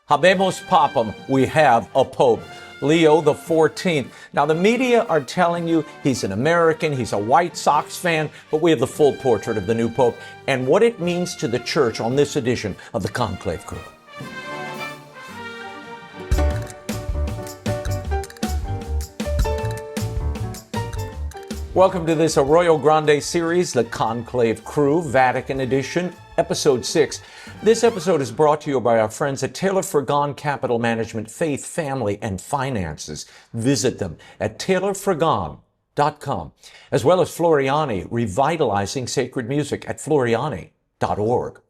Habemus Papam, we have a Pope, Leo XIV. Now, the media are telling you he's an American, he's a White Sox fan, but we have the full portrait of the new Pope and what it means to the Church on this edition of the Conclave Crew. Welcome to this Arroyo Grande series, the Conclave Crew, Vatican edition, episode 6. This episode is brought to you by our friends at Taylor Fragon Capital Management, Faith, Family, and Finances. Visit them at taylorfragon.com, as well as Floriani, revitalizing sacred music at floriani.org.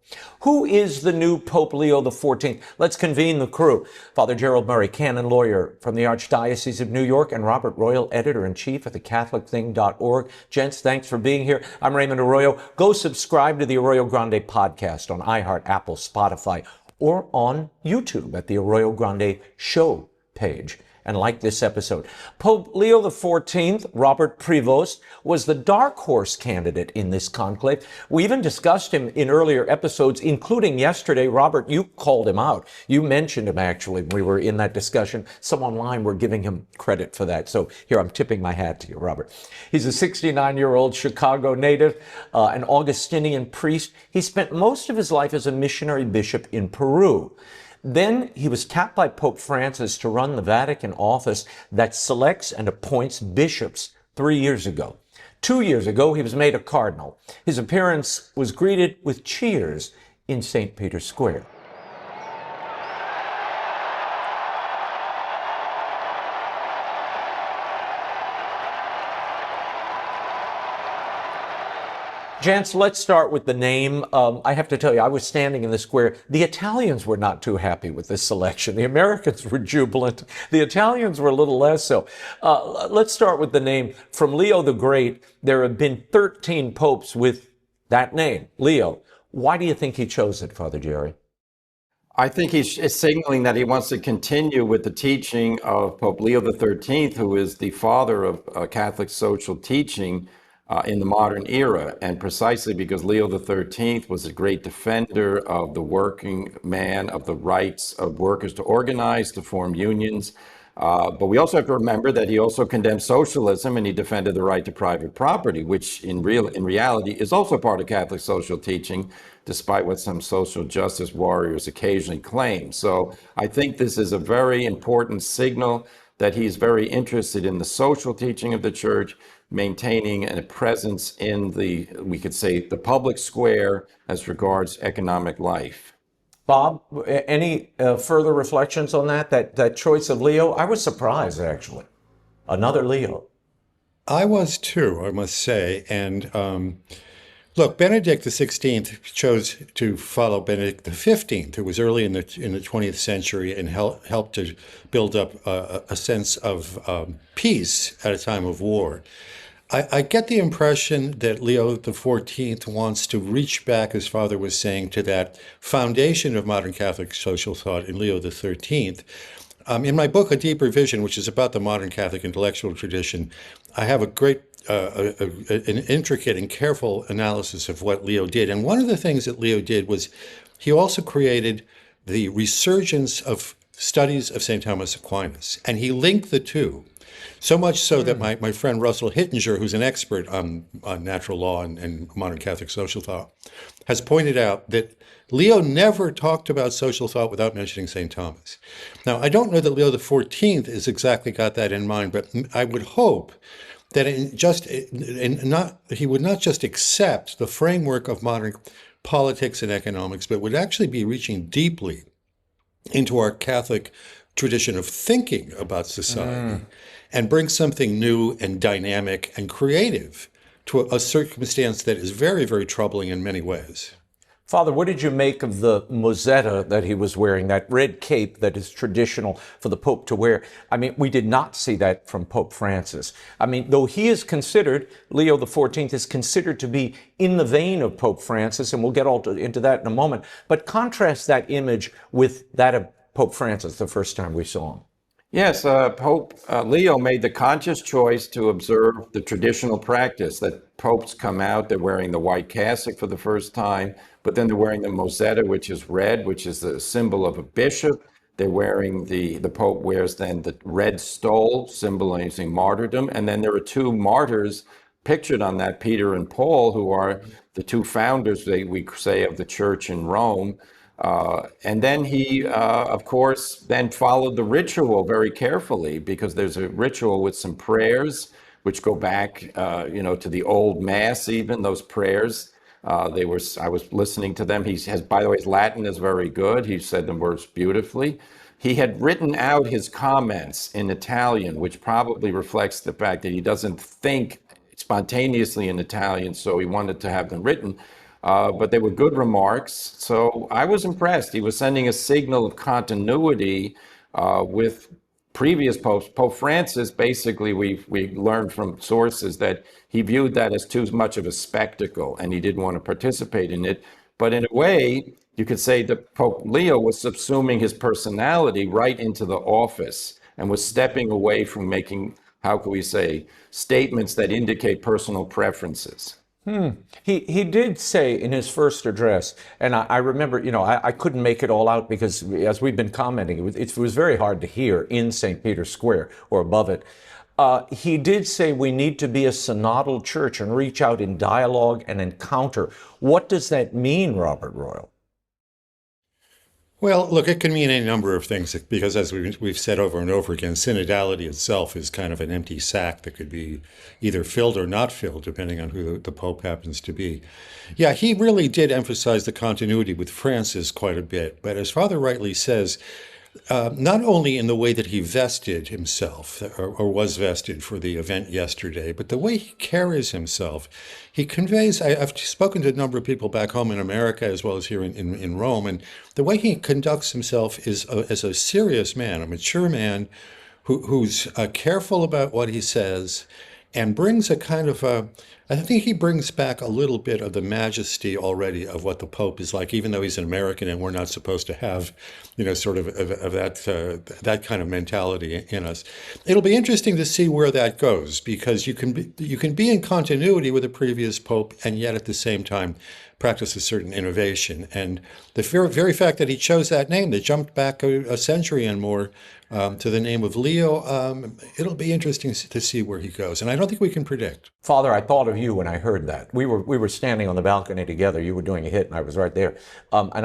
Who is the new Pope Leo XIV? Let's convene the crew. Father Gerald Murray, canon lawyer from the Archdiocese of New York, and Robert Royal, editor-in-chief at thecatholicthing.org. Gents, thanks for being here. I'm Raymond Arroyo. Go subscribe to the Arroyo Grande podcast on iHeart, Apple, Spotify, or on YouTube at the Arroyo Grande show page. And like this episode, Pope Leo XIV, Robert Prevost, was the dark horse candidate in this conclave. We even discussed him in earlier episodes, including yesterday. Robert, you called him out. You mentioned him, actually. We were in that discussion. Some online were giving him credit for that. So here, I'm tipping my hat to you, Robert. He's a 69-year-old Chicago native, an Augustinian priest. He spent most of his life as a missionary bishop in Peru. Then he was tapped by Pope Francis to run the Vatican office that selects and appoints bishops 3 years ago. 2 years ago, he was made a cardinal. His appearance was greeted with cheers in St. Peter's Square. Gents, let's start with the name. I have to tell you, I was standing in the square. The Italians were not too happy with this selection. The Americans were jubilant. The Italians were a little less so. Let's start with the name. From Leo the Great, there have been 13 popes with that name, Leo. Why do you think he chose it, Father Jerry? I think he's signaling that he wants to continue with the teaching of Pope Leo XIII, who is the father of Catholic social teaching in the modern era, and precisely because Leo XIII was a great defender of the working man, of the rights of workers to organize, to form unions. But we also have to remember that he also condemned socialism and he defended the right to private property, which in reality is also part of Catholic social teaching, despite what some social justice warriors occasionally claim. So I think this is a very important signal that he's very interested in the social teaching of the Church, maintaining a presence in the, we could say, the public square as regards economic life. Bob, any further reflections on that choice of Leo? I was surprised, actually. Another Leo. I was too, I must say. And look, Benedict XVI chose to follow Benedict XV, who was early in the 20th century and helped to build up a sense of peace at a time of war. I get the impression that Leo XIV wants to reach back, as Father was saying, to that foundation of modern Catholic social thought in Leo XIII. In my book, A Deeper Vision, which is about the modern Catholic intellectual tradition, I have a great, an intricate and careful analysis of what Leo did. And one of the things that Leo did was he also created the resurgence of studies of St. Thomas Aquinas, and he linked the two. So much so that my friend Russell Hittinger, who's an expert on natural law and modern Catholic social thought, has pointed out that Leo never talked about social thought without mentioning St. Thomas. Now, I don't know that Leo XIV has exactly got that in mind, but I would hope that he would not just accept the framework of modern politics and economics, but would actually be reaching deeply into our Catholic tradition of thinking about society and bring something new and dynamic and creative to a circumstance that is very, very troubling in many ways. Father, what did you make of the mozzetta that he was wearing, that red cape that is traditional for the Pope to wear? I mean, we did not see that from Pope Francis. I mean, though he is considered, Leo XIV is considered to be in the vein of Pope Francis, and we'll get into that in a moment, but contrast that image with that of Pope Francis the first time we saw him. Yes, Pope Leo made the conscious choice to observe the traditional practice that popes come out, they're wearing the white cassock for the first time, but then they're wearing the mozzetta, which is red, which is the symbol of a bishop. They're wearing the Pope wears then the red stole, symbolizing martyrdom. And then there are two martyrs pictured on that, Peter and Paul, who are the two founders, we say, of the church in Rome. And then he, of course, then followed the ritual very carefully, because there's a ritual with some prayers which go back, to the old Mass. Even those prayers, I was listening to them. He has, by the way, his Latin is very good. He said the words beautifully. He had written out his comments in Italian, which probably reflects the fact that he doesn't think spontaneously in Italian, so he wanted to have them written. But they were good remarks. So I was impressed. He was sending a signal of continuity with previous popes. Pope Francis, basically, we learned from sources that he viewed that as too much of a spectacle, and he didn't want to participate in it. But in a way, you could say that Pope Leo was subsuming his personality right into the office and was stepping away from making, how can we say, statements that indicate personal preferences. He did say in his first address, and I remember, I couldn't make it all out because, as we've been commenting, it was very hard to hear in St. Peter's Square or above it. He did say we need to be a synodal church and reach out in dialogue and encounter. What does that mean, Robert Royal? Well, look, it can mean any number of things because, as we've said over and over again, synodality itself is kind of an empty sack that could be either filled or not filled, depending on who the Pope happens to be. Yeah, he really did emphasize the continuity with Francis quite a bit. But as Father rightly says, not only in the way that he vested himself or was vested for the event yesterday, but the way he carries himself. He conveys, I've spoken to a number of people back home in America as well as here in Rome, and the way he conducts himself is as a serious man, a mature man who's careful about what he says and brings a kind of I think he brings back a little bit of the majesty already of what the Pope is like, even though he's an American and we're not supposed to have, sort of that kind of mentality in us. It'll be interesting to see where that goes, because you can be in continuity with the previous Pope and yet at the same time practice a certain innovation. And the very fact that he chose that name, that jumped back a century and more to the name of Leo, it'll be interesting to see where he goes. And I don't think we can predict. Father, I thought of you when I heard that. We were standing on the balcony together. You were doing a hit, and I was right there. And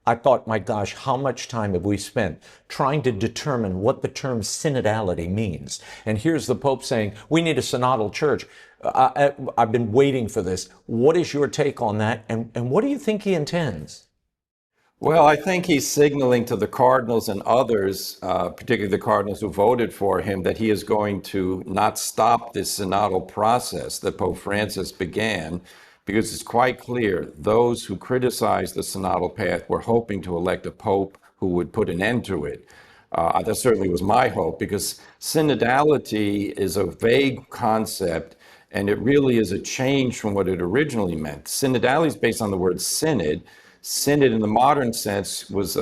I thought, my gosh, how much time have we spent trying to determine what the term synodality means? And here's the Pope saying, we need a synodal church. I've been waiting for this. What is your take on that? And what do you think he intends? Well, I think he's signaling to the cardinals and others, particularly the cardinals who voted for him, that he is going to not stop this synodal process that Pope Francis began, because it's quite clear those who criticize the synodal path were hoping to elect a pope who would put an end to it. That certainly was my hope, because synodality is a vague concept, and it really is a change from what it originally meant. Synodality is based on the word synod. Synod in the modern sense was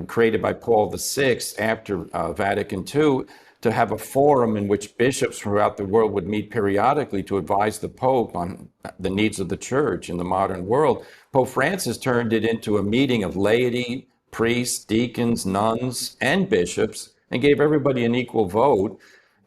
created by Paul VI after Vatican II to have a forum in which bishops throughout the world would meet periodically to advise the Pope on the needs of the church in the modern world. Pope Francis turned it into a meeting of laity, priests, deacons, nuns, and bishops, and gave everybody an equal vote.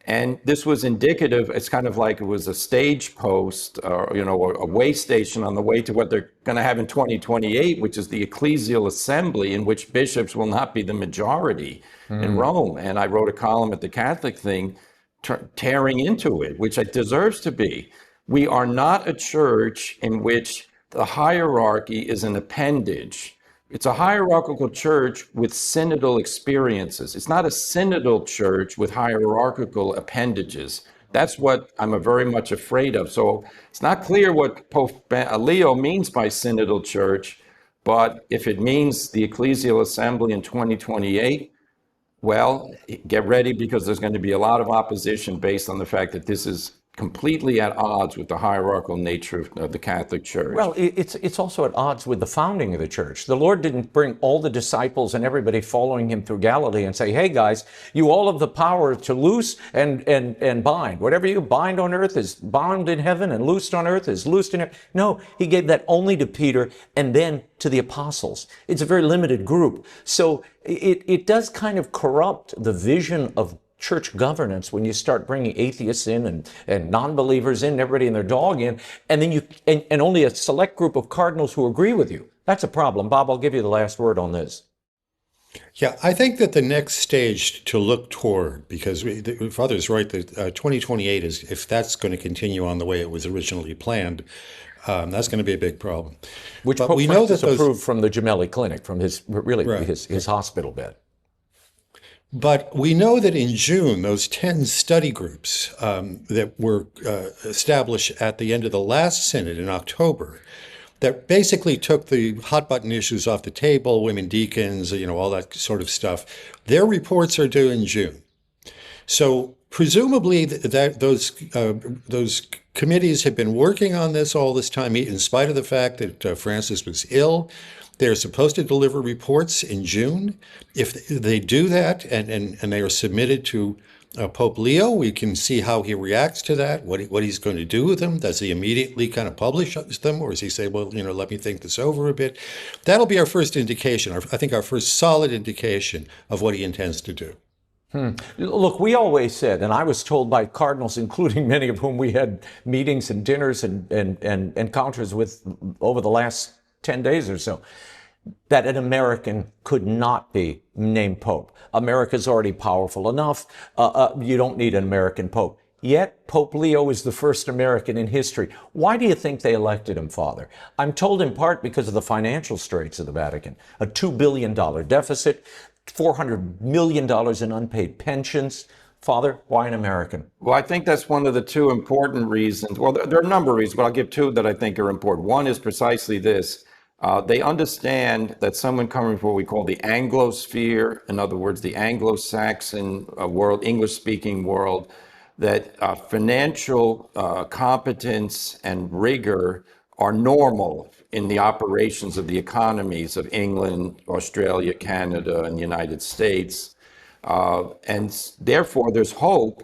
And this was indicative. It's kind of like it was a stage post, or a way station on the way to what they're going to have in 2028, which is the ecclesial assembly, in which bishops will not be the majority in Rome. And I wrote a column at the Catholic thing tearing into it, which it deserves to be. We are not a church in which the hierarchy is an appendage. It's a hierarchical church with synodal experiences. It's not a synodal church with hierarchical appendages. That's what I'm very much afraid of. So it's not clear what Pope Leo means by synodal church, but if it means the ecclesial assembly in 2028, well, get ready, because there's going to be a lot of opposition based on the fact that this is completely at odds with the hierarchical nature of the Catholic Church. Well, it's also at odds with the founding of the church. The Lord didn't bring all the disciples and everybody following him through Galilee and say, hey guys, you all have the power to loose and bind. Whatever you bind on earth is bound in heaven, and loosed on earth is loosed in heaven. No, he gave that only to Peter and then to the apostles. It's a very limited group. So it does kind of corrupt the vision of church governance when you start bringing atheists in and non-believers in, everybody and their dog in, and then and only a select group of cardinals who agree with you. That's a problem. Bob, I'll give you the last word on this. Yeah, I think that the next stage to look toward, because Father's right, that 2028 is, if that's going to continue on the way it was originally planned, that's going to be a big problem. Which but Pope we Francis know that approved from the Gemelli Clinic, from his Right. his hospital bed. But we know that in June, those 10 study groups that were established at the end of the last synod in October, that basically took the hot button issues off the table, women deacons, all that sort of stuff. Their reports are due in June. So presumably those committees have been working on this all this time, in spite of the fact that Francis was ill. They're supposed to deliver reports in June. If they do that and they are submitted to Pope Leo, we can see how he reacts to that, what he's going to do with them. Does he immediately kind of publish them, or does he say, well, let me think this over a bit? That'll be our first indication, I think our first solid indication of what he intends to do. Look, we always said, and I was told by cardinals, including many of whom we had meetings and dinners and encounters with over the last 10 days or so, that an American could not be named Pope. America's already powerful enough. You don't need an American Pope. Yet, Pope Leo is the first American in history. Why do you think they elected him, Father? I'm told in part because of the financial straits of the Vatican. A $2 billion deficit, $400 million in unpaid pensions. Father, why an American? Well, I think that's one of the two important reasons. Well, there are a number of reasons, but I'll give two that I think are important. One is precisely this. They understand that someone coming from what we call the Anglosphere, in other words, the Anglo-Saxon world, English-speaking world, that financial competence and rigor are normal in the operations of the economies of England, Australia, Canada, and the United States. And therefore, there's hope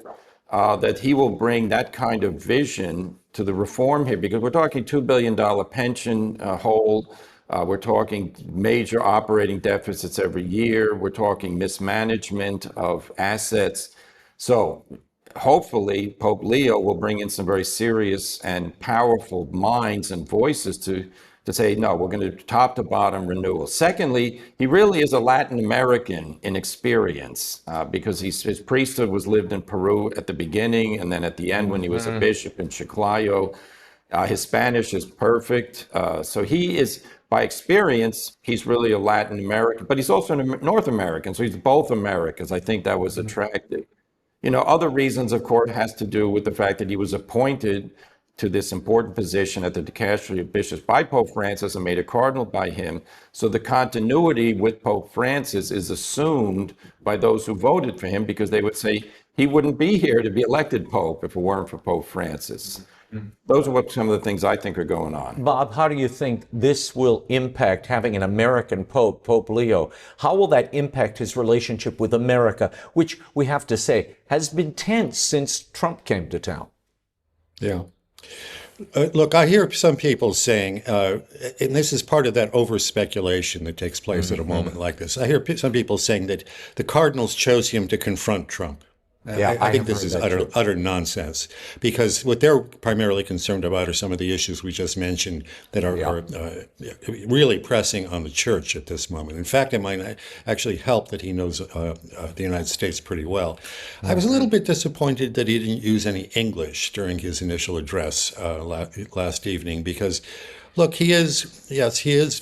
that he will bring that kind of vision to the reform here, because we're talking $2 billion pension hold. We're talking major operating deficits every year. We're talking mismanagement of assets. So hopefully Pope Leo will bring in some very serious and powerful minds and voices to say, no, we're going to top to bottom renewal. Secondly, he really is a Latin American in experience because his priesthood was lived in Peru at the beginning, and then at the end when he was a bishop in Chiclayo. His Spanish is perfect. So he is, by experience, he's really a Latin American, but he's also a North American. So he's both Americans. I think that was attractive. Other reasons, of course, has to do with the fact that he was appointed to this important position at the Dicastery of Bishops by Pope Francis and made a cardinal by him. So the continuity with Pope Francis is assumed by those who voted for him, because they would say he wouldn't be here to be elected Pope if it weren't for Pope Francis. Those are some of the things I think are going on. Bob, how do you think this will impact having an American Pope, Pope Leo? How will that impact his relationship with America, which we have to say has been tense since Trump came to town? Yeah. Look, I hear some people saying, and this is part of that over-speculation that takes place at a moment like this. I hear some people saying that the cardinals chose him to confront Trump. Yeah, I think this is utter nonsense, because what they're primarily concerned about are some of the issues we just mentioned that are really pressing on the church at this moment. In fact, it might actually help that he knows the United States pretty well. I was a little bit disappointed that he didn't use any English during his initial address last evening, because look, he is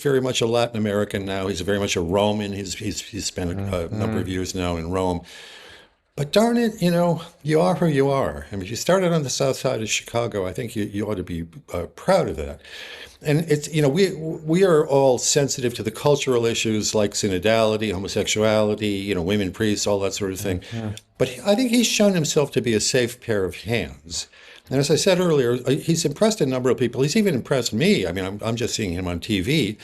very much a Latin American now. He's very much a Roman. He's spent a number of years now in Rome. But darn it, you are who you are. I mean, you started on the south side of Chicago. I think you ought to be proud of that. And it's, we are all sensitive to the cultural issues like synodality, homosexuality, women priests, all that sort of thing. But I think he's shown himself to be a safe pair of hands. And as I said earlier, he's impressed a number of people. He's even impressed me. I mean, I'm just seeing him on TV.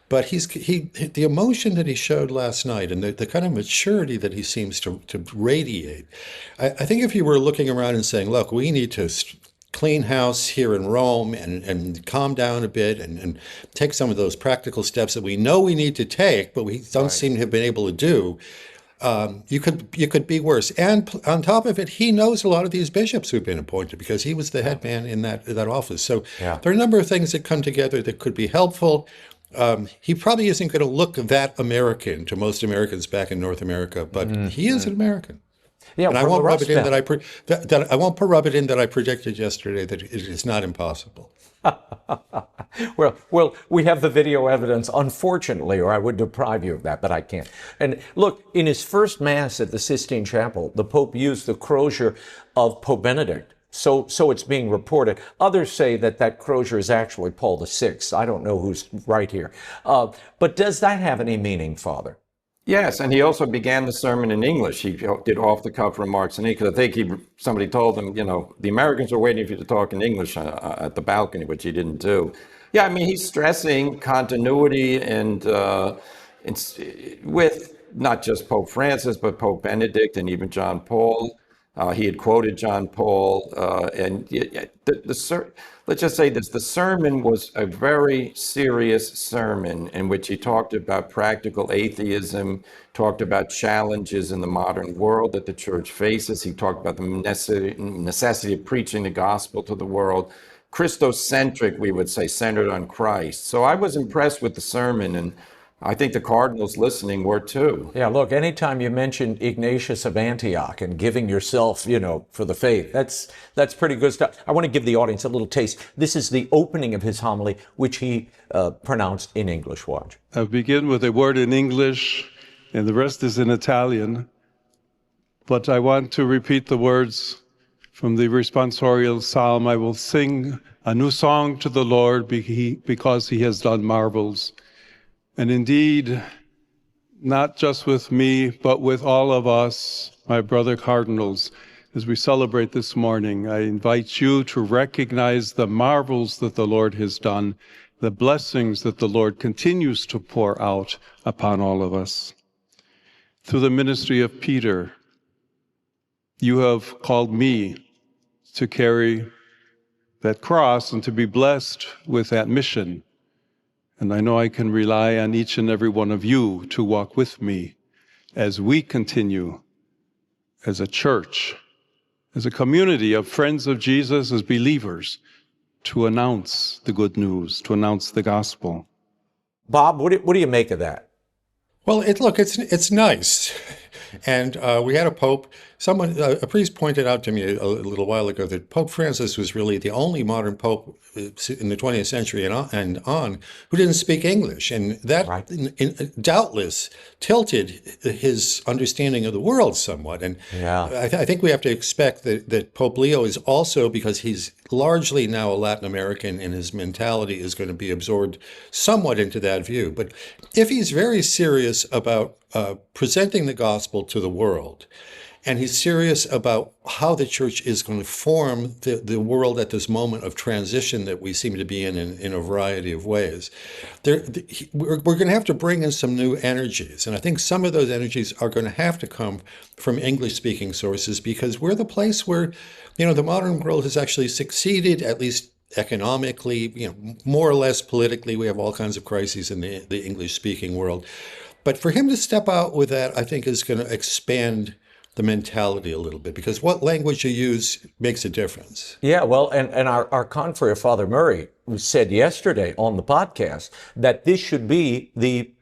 But the emotion that he showed last night and the kind of maturity that he seems to radiate. I think if you were looking around and saying, look, we need to clean house here in Rome and calm down a bit and take some of those practical steps that we know we need to take, but we don't seem to have been able to do, you could be worse. And on top of it, he knows a lot of these bishops who've been appointed because he was the head man in that office. So there are a number of things that come together that could be helpful. He probably isn't going to look that American to most Americans back in North America, but he is an American. Yeah, and I won't rub it in I won't rub it in that I predicted yesterday that it is not impossible. Well, we have the video evidence, unfortunately, or I would deprive you of that, but I can't. And look, in his first Mass at the Sistine Chapel, the Pope used the crozier of Pope Benedict. So it's being reported. Others say that crozier is actually Paul VI. I don't know who's right here. But does that have any meaning, Father? Yes, and he also began the sermon in English. He did off-the-cuff remarks in English. I think somebody told him, the Americans are waiting for you to talk in English at the balcony, which he didn't do. Yeah, I mean, he's stressing continuity and with not just Pope Francis, but Pope Benedict and even John Paul. He had quoted John Paul, let's just say this, the sermon was a very serious sermon in which he talked about practical atheism, talked about challenges in the modern world that the church faces. He talked about the necessity of preaching the gospel to the world. Christocentric, we would say, centered on Christ. So I was impressed with the sermon, and I think the cardinals listening were too. Yeah, look, anytime you mention Ignatius of Antioch and giving yourself, for the faith, that's pretty good stuff. I want to give the audience a little taste. This is the opening of his homily, which he pronounced in English. Watch. I'll begin with a word in English, and the rest is in Italian. But I want to repeat the words from the responsorial psalm. I will sing a new song to the Lord because he has done marvels. And indeed, not just with me, but with all of us, my brother cardinals, as we celebrate this morning, I invite you to recognize the marvels that the Lord has done, the blessings that the Lord continues to pour out upon all of us. Through the ministry of Peter, you have called me to carry that cross and to be blessed with that mission. And I know I can rely on each and every one of you to walk with me as we continue as a church, as a community of friends of Jesus, as believers, to announce the good news, to announce the gospel. Bob, what do you make of that? Well, it's nice. And we had a pope. A priest pointed out to me a little while ago that Pope Francis was really the only modern pope in the 20th century and on who didn't speak English. And that doubtless tilted his understanding of the world somewhat. And I think we have to expect that Pope Leo is also, because he's largely now a Latin American and his mentality is going to be absorbed somewhat into that view. But if he's very serious about presenting the gospel to the world, and he's serious about how the church is going to form the world at this moment of transition that we seem to be in a variety of ways. We're going to have to bring in some new energies. And I think some of those energies are going to have to come from English-speaking sources, because we're the place where, the modern world has actually succeeded, at least economically, more or less politically. We have all kinds of crises in the English-speaking world. But for him to step out with that, I think, is going to expand the mentality a little bit, because what language you use makes a difference. Yeah, well, and our confrere, Father Murray, said yesterday on the podcast that this should be the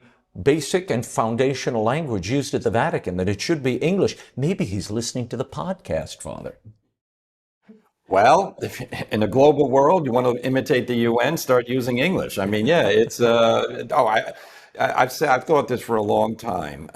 basic and foundational language used at the Vatican, that it should be English. Maybe he's listening to the podcast, Father. Well, in a global world, you want to imitate the UN, start using English. I mean, yeah, it's, I've thought this for a long time.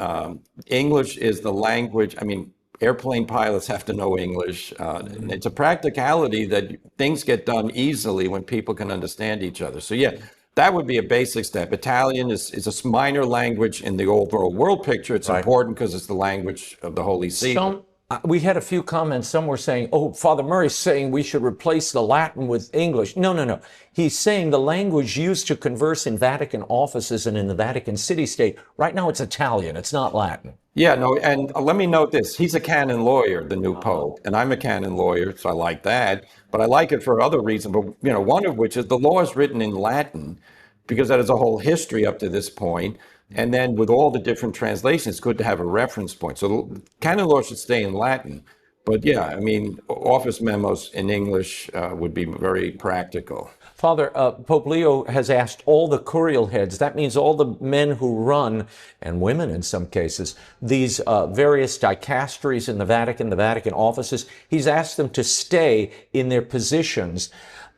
English is the language. I mean, airplane pilots have to know English. It's a practicality that things get done easily when people can understand each other. So yeah, that would be a basic step. Italian is a minor language in the overall world picture. It's important because it's the language of the Holy See. We had a few comments. Some were saying, oh, Father Murray's saying we should replace the Latin with English. No. He's saying the language used to converse in Vatican offices and in the Vatican city-state, right now it's Italian, it's not Latin. Yeah, no, and let me note this. He's a canon lawyer, the new pope, and I'm a canon lawyer, so I like that. But I like it for other reasons, but one of which is the law is written in Latin because that is a whole history up to this point. And then with all the different translations, it's good to have a reference point. So canon law should stay in Latin. But yeah, I mean, office memos in English would be very practical. Father, Pope Leo has asked all the Curial Heads, that means all the men who run, and women in some cases, these various dicasteries in the Vatican offices, he's asked them to stay in their positions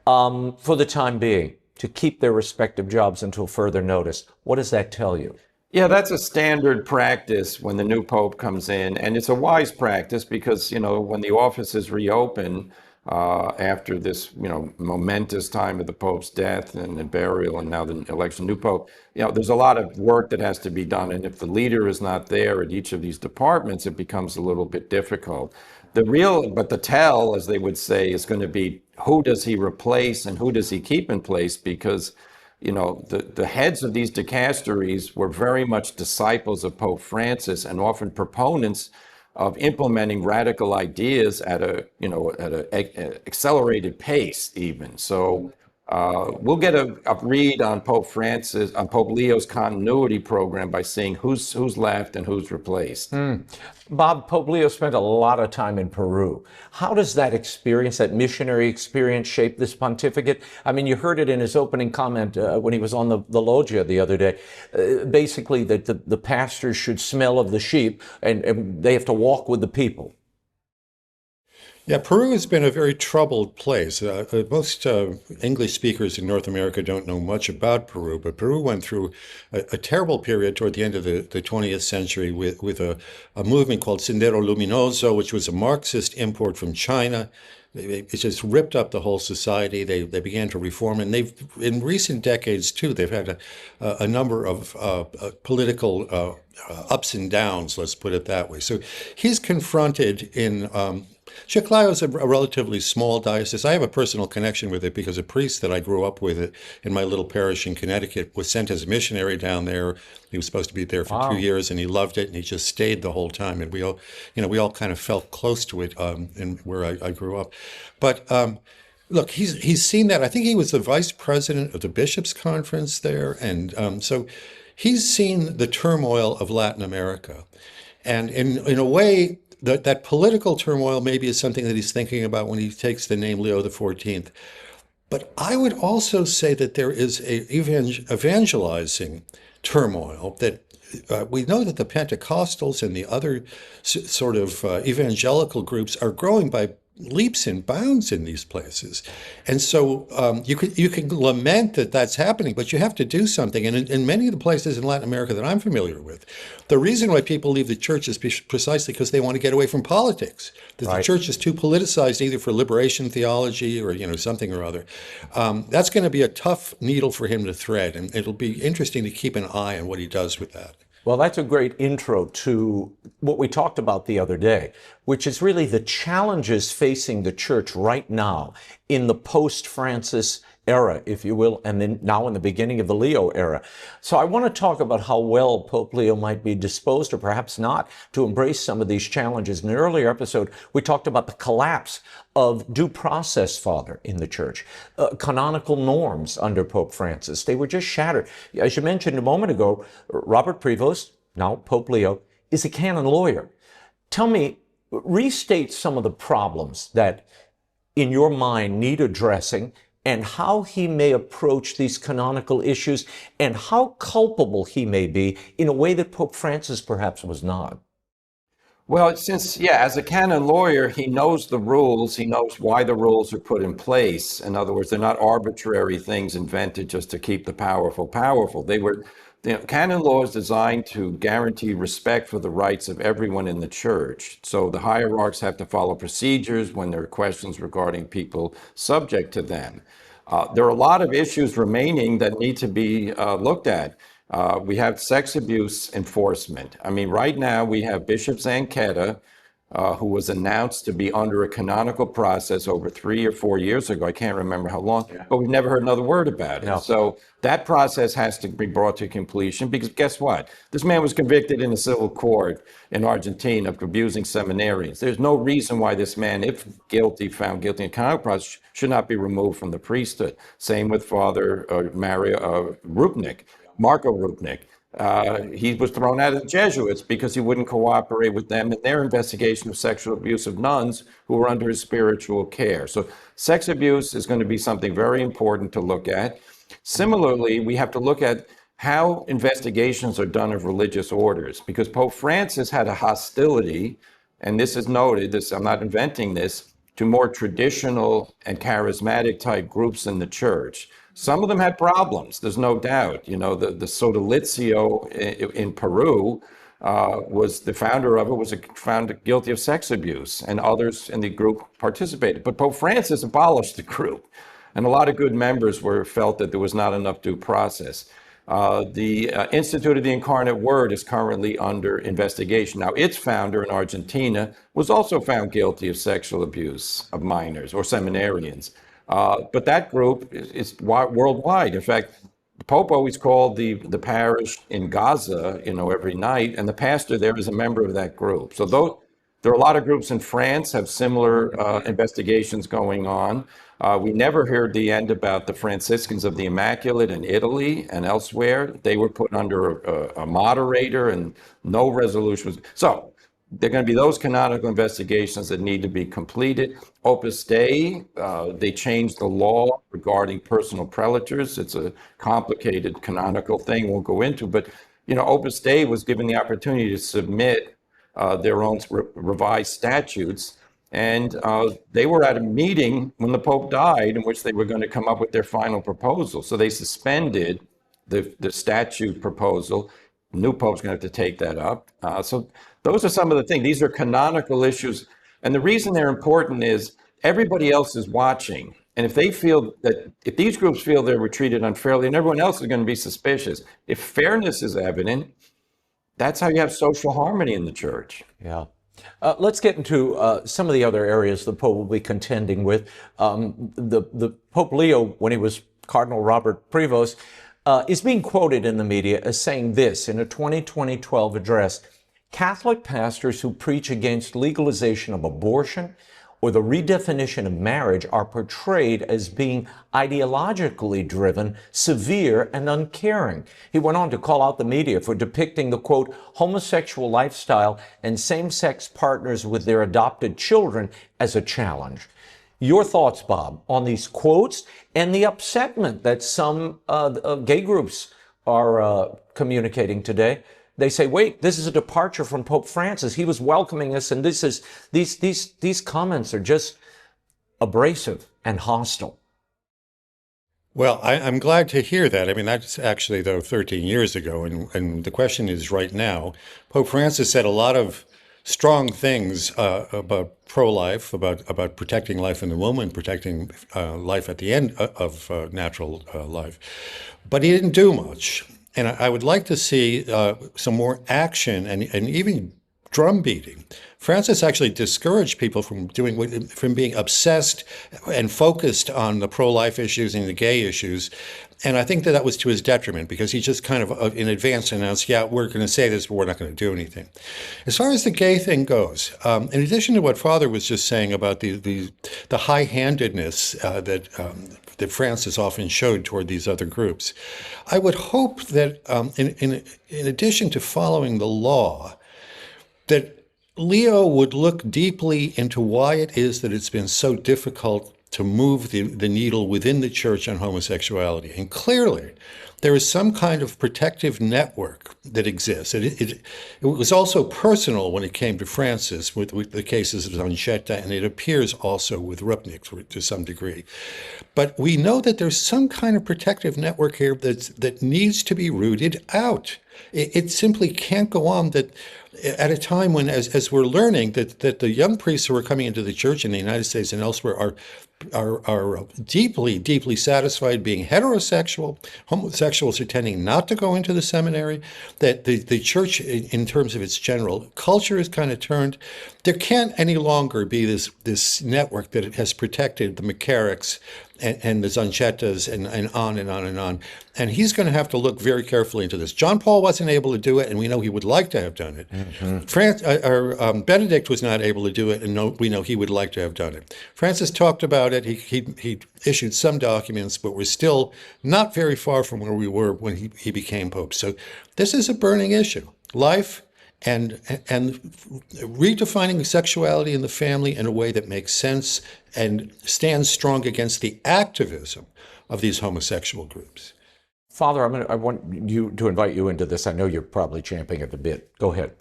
for the time being, to keep their respective jobs until further notice. What does that tell you? Yeah, that's a standard practice when the new pope comes in, and it's a wise practice because, when the offices reopen after this, momentous time of the pope's death and burial and now the election of the new pope, there's a lot of work that has to be done, and if the leader is not there at each of these departments, it becomes a little bit difficult. But the tell, as they would say, is going to be who does he replace and who does he keep in place? Because, the heads of these dicasteries were very much disciples of Pope Francis and often proponents of implementing radical ideas at a accelerated pace even. So we'll get a read on Pope Leo's continuity program by seeing who's left and who's replaced. Bob, Pope Leo spent a lot of time in Peru. How does that experience, that missionary experience, shape this pontificate? I mean, you heard it in his opening comment when he was on the loggia the other day. Basically, that the pastors should smell of the sheep and they have to walk with the people. Yeah, Peru has been a very troubled place. Most English speakers in North America don't know much about Peru, but Peru went through a terrible period toward the end of the 20th century with a movement called Sendero Luminoso, which was a Marxist import from China. It just ripped up the whole society. They began to reform, and in recent decades too, they've had a number of political ups and downs, let's put it that way. So he's confronted in Chiclayo is a relatively small diocese. I have a personal connection with it because a priest that I grew up with in my little parish in Connecticut was sent as a missionary down there. He was supposed to be there for 2 years, and he loved it, and he just stayed the whole time. And we all kind of felt close to it in where I grew up. But look, he's seen that. I think he was the vice president of the Bishops' Conference there, and so he's seen the turmoil of Latin America, and in a way. That political turmoil maybe is something that he's thinking about when he takes the name Leo XIV. But I would also say that there is a evangelizing turmoil that we know that the Pentecostals and the other sort of evangelical groups are growing by leaps and bounds in these places. And so you can lament that that's happening, but you have to do something. And in many of the places in Latin America that I'm familiar with, the reason why people leave the church is precisely because they want to get away from politics. That the church is too politicized, either for liberation theology or something or other. That's going to be a tough needle for him to thread, and it'll be interesting to keep an eye on what he does with that. Well, that's a great intro to what we talked about the other day, which is really the challenges facing the church right now in the post-Francis era, if you will, and then now in the beginning of the Leo era. So I want to talk about how well Pope Leo might be disposed, or perhaps not, to embrace some of these challenges. In an earlier episode, we talked about the collapse of due process, Father, in the church. Canonical norms under Pope Francis, they were just shattered. As you mentioned a moment ago, Robert Prevost, now Pope Leo, is a canon lawyer. Tell me, restate some of the problems that, in your mind, need addressing, and how he may approach these canonical issues, and how culpable he may be in a way that Pope Francis perhaps was not. Well, as a canon lawyer, he knows the rules. He knows why the rules are put in place. In other words, they're not arbitrary things invented just to keep the powerful powerful. They were Canon law is designed to guarantee respect for the rights of everyone in the church. So the hierarchs have to follow procedures when there are questions regarding people subject to them. There are a lot of issues remaining that need to be looked at. We have sex abuse enforcement. I mean, right now we have Bishop Zanchetta, who was announced to be under a canonical process over 3 or 4 years ago. I can't remember how long, but we've never heard another word about it. No. So that process has to be brought to completion, because guess what? This man was convicted in a civil court in Argentina of abusing seminarians. There's no reason why this man, if guilty, found guilty in canonical process, should not be removed from the priesthood. Same with Father Marco Rupnik. He was thrown out of the Jesuits because he wouldn't cooperate with them in their investigation of sexual abuse of nuns who were under his spiritual care. So sex abuse is going to be something very important to look at. Similarly, we have to look at how investigations are done of religious orders, because Pope Francis had a hostility, and this is noted, I'm not inventing this, to more traditional and charismatic type groups in the church. Some of them had problems, there's no doubt. The Sodalizio in Peru was the founder of it, was found guilty of sex abuse, and others in the group participated. But Pope Francis abolished the group, and a lot of good members felt that there was not enough due process. The Institute of the Incarnate Word is currently under investigation. Now, its founder in Argentina was also found guilty of sexual abuse of minors or seminarians. But that group is worldwide. In fact, the Pope always called the parish in Gaza, every night, and the pastor there is a member of that group. So there are a lot of groups in France have similar investigations going on. We never heard the end about the Franciscans of the Immaculate in Italy and elsewhere. They were put under a moderator and no resolution was. So there are going to be those canonical investigations that need to be completed. Opus Dei, they changed the law regarding personal prelators. It's a complicated canonical thing, won't go into, but Opus Dei was given the opportunity to submit their own revised statutes. And they were at a meeting when the Pope died in which they were going to come up with their final proposal. So they suspended the statute proposal. The new Pope's going to have to take that up. So those are some of the things. These are canonical issues. And the reason they're important is everybody else is watching. And if these groups feel they were treated unfairly, and everyone else is going to be suspicious. If fairness is evident, that's how you have social harmony in the church. Yeah. Let's get into some of the other areas the Pope will be contending with. The Pope Leo, when he was Cardinal Robert Prevost, is being quoted in the media as saying this in a 2012 address: Catholic pastors who preach against legalization of abortion or the redefinition of marriage are portrayed as being ideologically driven, severe, and uncaring. He went on to call out the media for depicting the, quote, homosexual lifestyle and same-sex partners with their adopted children as a challenge. Your thoughts, Bob, on these quotes and the upsetment that some gay groups are communicating today? They say, wait, this is a departure from Pope Francis. He was welcoming us, and these comments are just abrasive and hostile. Well, I'm glad to hear that. I mean, that's actually, though, 13 years ago, and the question is right now. Pope Francis said a lot of strong things about pro-life, about protecting life in the womb, protecting life at the end of natural life. But he didn't do much. And I would like to see some more action and even drum beating. Francis actually discouraged people from being obsessed and focused on the pro-life issues and the gay issues. And I think that was to his detriment, because he just kind of in advance announced, yeah, we're going to say this, but we're not going to do anything. As far as the gay thing goes, in addition to what Father was just saying about the high-handedness that Francis often showed toward these other groups, I would hope that in addition to following the law, that Leo would look deeply into why it is that it's been so difficult to move the needle within the church on homosexuality. And clearly, there is some kind of protective network that exists. It was also personal when it came to Francis with the cases of Zanchetta, and it appears also with Rupnik to some degree. But we know that there's some kind of protective network here that needs to be rooted out. It simply can't go on that at a time when, as we're learning, that the young priests who are coming into the church in the United States and elsewhere are deeply, deeply satisfied being heterosexual. Homosexuals are tending not to go into the seminary, that the church, in terms of its general culture, is kind of turned. There can't any longer be this network that has protected the McCarricks and the Zanchettas and on and on and on. And he's going to have to look very carefully into this. John Paul wasn't able to do it, and we know he would like to have done it. Benedict was not able to do it, and we know he would like to have done it. Francis talked about it. He issued some documents, but we're still not very far from where we were when he became Pope. So this is a burning issue. Life and redefining sexuality in the family in a way that makes sense and stands strong against the activism of these homosexual groups. Father, I want to invite you into this. I know you're probably champing at the bit. Go ahead.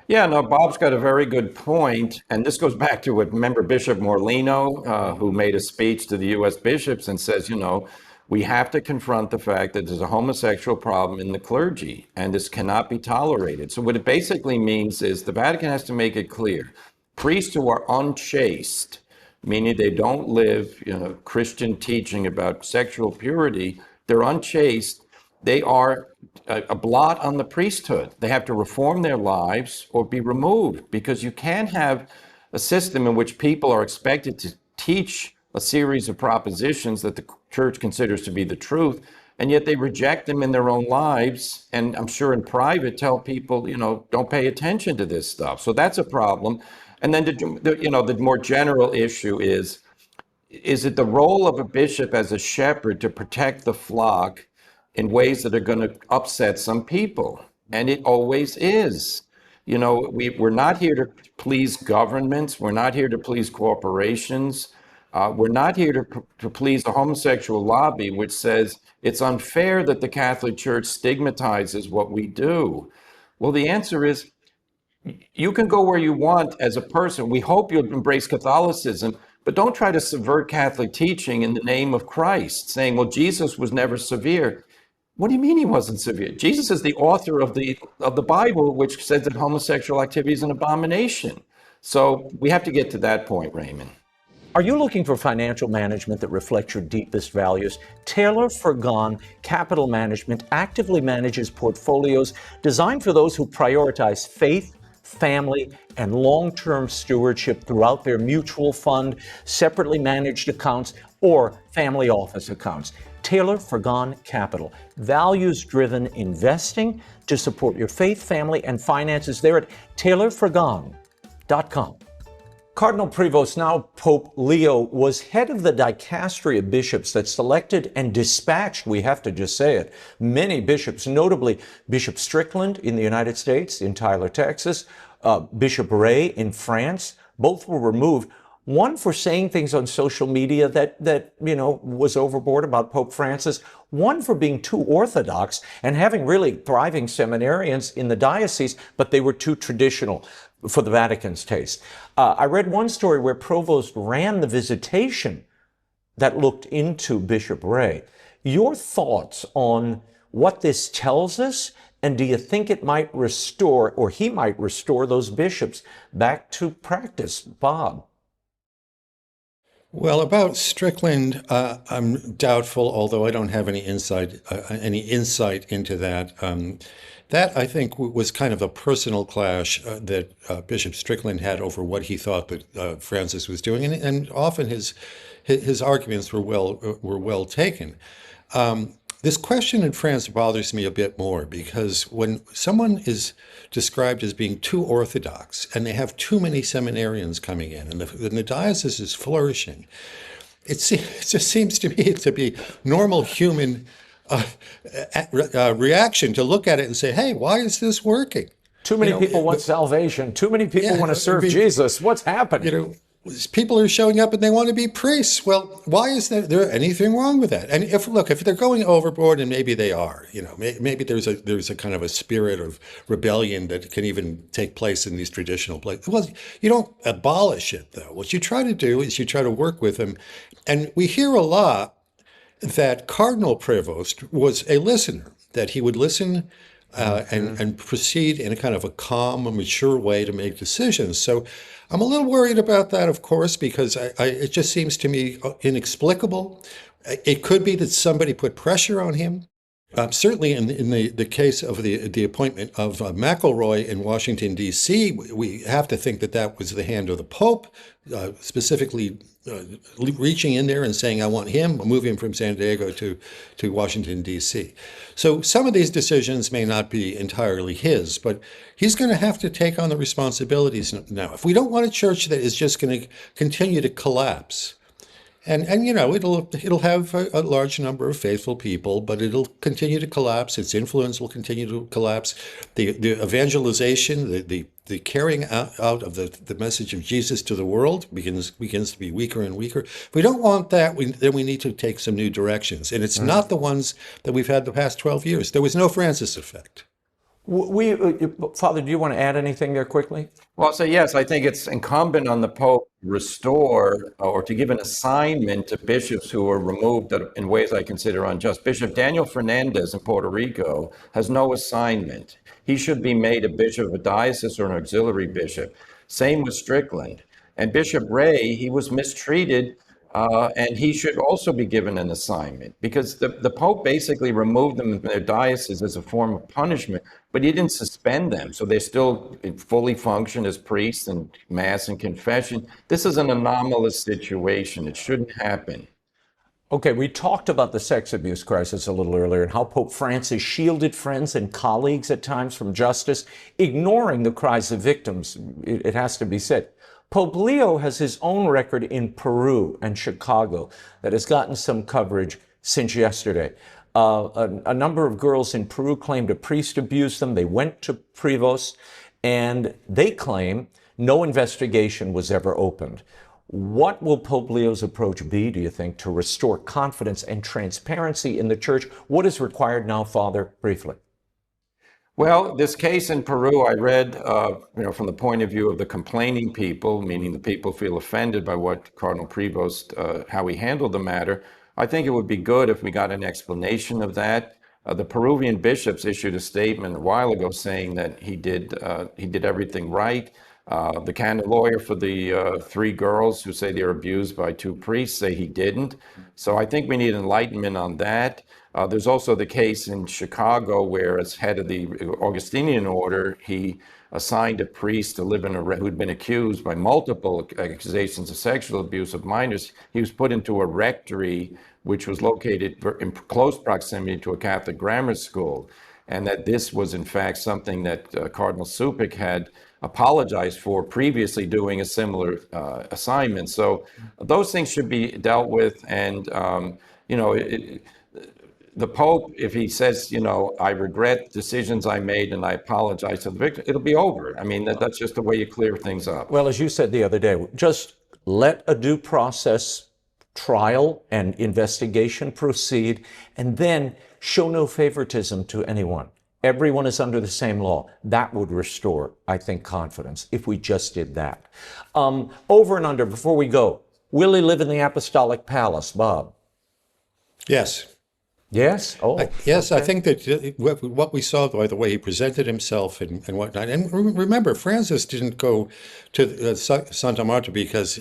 Yeah, no, Bob's got a very good point. And this goes back to what, remember Bishop Morlino, who made a speech to the U.S. bishops and says, we have to confront the fact that there's a homosexual problem in the clergy, and this cannot be tolerated. So what it basically means is the Vatican has to make it clear. Priests who are unchaste, meaning they don't live, Christian teaching about sexual purity, they're unchaste, they are a blot on the priesthood. They have to reform their lives or be removed, because you can't have a system in which people are expected to teach a series of propositions that the church considers to be the truth, and yet they reject them in their own lives, and I'm sure in private tell people, don't pay attention to this stuff. So that's a problem. And then the more general issue is it the role of a bishop as a shepherd to protect the flock in ways that are going to upset some people? And it always is. We're not here to please governments. We're not here to please corporations. We're not here to please the homosexual lobby, which says it's unfair that the Catholic Church stigmatizes what we do. Well, the answer is you can go where you want as a person. We hope you'll embrace Catholicism, but don't try to subvert Catholic teaching in the name of Christ, saying, well, Jesus was never severe. What do you mean he wasn't severe? Jesus is the author of the Bible, which says that homosexual activity is an abomination. So we have to get to that point, Raymond. Are you looking for financial management that reflects your deepest values? Taylor Fergon Capital Management actively manages portfolios designed for those who prioritize faith, family, and long-term stewardship throughout their mutual fund, separately managed accounts, or family office accounts. Taylor Fergon Capital, values-driven investing to support your faith, family, and finances. There at taylorfergon.com. Cardinal Prevost, now Pope Leo, was head of the dicastery of bishops that selected and dispatched, we have to just say it, many bishops, notably Bishop Strickland in the United States, in Tyler, Texas, Bishop Ray in France. Both were removed. One for saying things on social media that was overboard about Pope Francis. One for being too orthodox and having really thriving seminarians in the diocese, but they were too traditional for the Vatican's taste. I read one story where Provost ran the visitation that looked into Bishop Ray. Your thoughts on what this tells us, and do you think it might restore, or he might restore, those bishops back to practice? Bob? Well, about Strickland, I'm doubtful, although I don't have any insight into that. That, I think, was kind of a personal clash that Bishop Strickland had over what he thought that Francis was doing, and often his arguments were well taken. This question in France bothers me a bit more, because when someone is described as being too orthodox and they have too many seminarians coming in and the diocese is flourishing, it just seems to me to be normal human reaction to look at it and say, hey, why is this working? Too many people want salvation. Too many people want to serve Jesus. What's happening? people are showing up and they want to be priests. Well, why is there anything wrong with that? And if they're going overboard, and maybe they are, maybe there's a kind of a spirit of rebellion that can even take place in these traditional places. Well, you don't abolish it, though. What you try to do is you try to work with them. And we hear a lot that Cardinal Prevost was a listener, that he would listen and proceed in a kind of a calm, mature way to make decisions. So I'm a little worried about that, of course, because it just seems to me inexplicable. It could be that somebody put pressure on him. Certainly in the case of the appointment of McElroy in Washington, D.C., we have to think that was the hand of the Pope, specifically reaching in there and saying, I want him, move him from San Diego to Washington, D.C. So some of these decisions may not be entirely his, but he's going to have to take on the responsibilities now. If we don't want a church that is just going to continue to collapse, and it'll have a large number of faithful people, but it'll continue to collapse. Its influence will continue to collapse. The evangelization, the carrying out of the message of Jesus to the world begins to be weaker and weaker. If we don't want that, then we need to take some new directions. And it's not the ones that we've had the past 12 years. There was no Francis effect. Father, do you want to add anything there quickly? Well, so yes, I think it's incumbent on the Pope to restore or to give an assignment to bishops who are removed in ways I consider unjust. Bishop Daniel Fernandez in Puerto Rico has no assignment. He should be made a bishop of a diocese or an auxiliary bishop. Same with Strickland. And Bishop Ray, he was mistreated, and he should also be given an assignment, because the Pope basically removed them from their diocese as a form of punishment, but he didn't suspend them. So they still fully function as priests and Mass and confession. This is an anomalous situation. It shouldn't happen. Okay, we talked about the sex abuse crisis a little earlier and how Pope Francis shielded friends and colleagues at times from justice, ignoring the cries of victims, it has to be said. Pope Leo has his own record in Peru and Chicago that has gotten some coverage since yesterday. A number of girls in Peru claimed a priest abused them. They went to Prevost, and they claim no investigation was ever opened. What will Pope Leo's approach be, do you think, to restore confidence and transparency in the church? What is required now, Father, briefly? Well, this case in Peru, I read, from the point of view of the complaining people, meaning the people feel offended by what Cardinal Prevost, how he handled the matter. I think it would be good if we got an explanation of that. The Peruvian bishops issued a statement a while ago saying that he did everything right. The canon lawyer for the 3 girls who say they're abused by 2 priests say he didn't. So I think we need enlightenment on that. There's also the case in Chicago where, as head of the Augustinian order, he assigned a priest to live who'd been accused by multiple accusations of sexual abuse of minors. He was put into a rectory, which was located in close proximity to a Catholic grammar school, and that this was in fact something that Cardinal Suppic had apologized for previously, doing a similar assignment. So those things should be dealt with, and the Pope, if he says, I regret decisions I made and I apologize to the victim, it'll be over. I mean, that's just the way you clear things up. Well, as you said the other day, just let a due process trial and investigation proceed, and then show no favoritism to anyone. Everyone is under the same law. That would restore, I think, confidence if we just did that. Over and under, before we go, will he live in the Apostolic Palace, Bob? Yes. Yes? Yes, okay. I think that what we saw by the way he presented himself and whatnot, and remember, Francis didn't go to Santa Marta because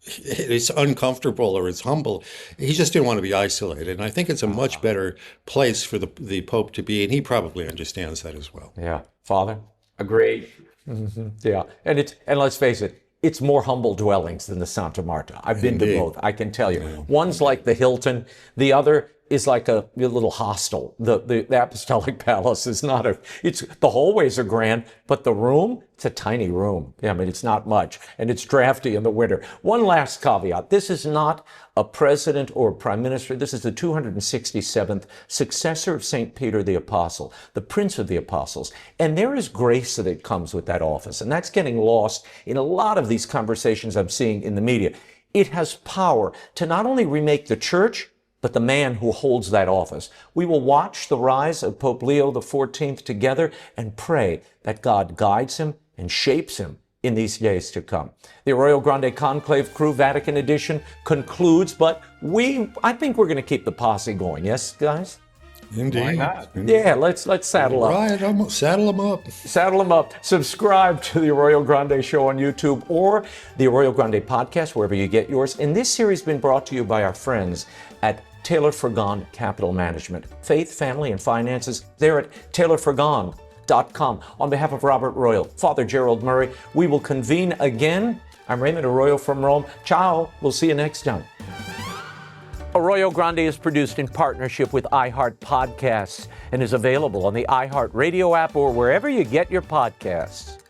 it's uncomfortable or it's humble. He just didn't want to be isolated. And I think it's a much better place for the Pope to be, and he probably understands that as well. Yeah. Father? Agreed. Mm-hmm. Yeah. And let's face it, it's more humble dwellings than the Santa Marta. I've been to both, I can tell you. Yeah. One's like the Hilton, the other is like a little hostel. The Apostolic Palace is not the hallways are grand, but the room, it's a tiny room. Yeah, I mean, it's not much, and it's drafty in the winter. One last caveat. This is not a president or prime minister. This is the 267th successor of St. Peter the Apostle, the Prince of the Apostles. And there is grace that comes with that office, and that's getting lost in a lot of these conversations I'm seeing in the media. It has power to not only remake the church, but the man who holds that office. We will watch the rise of Pope Leo XIV together and pray that God guides him and shapes him in these days to come. The Arroyo Grande Conclave Crew Vatican edition concludes, but I think we're going to keep the posse going. Yes, guys? Indeed. Why not? Yeah, let's saddle up. Right, saddle them up. Saddle them up. Subscribe to the Arroyo Grande Show on YouTube or the Arroyo Grande Podcast, wherever you get yours. And this series has been brought to you by our friends at Taylor Fergon Capital Management. Faith, family, and finances, they're at taylorfergon.com. On behalf of Robert Royal, Father Gerald Murray, we will convene again. I'm Raymond Arroyo from Rome. Ciao. We'll see you next time. Arroyo Grande is produced in partnership with iHeart Podcasts and is available on the iHeart Radio app or wherever you get your podcasts.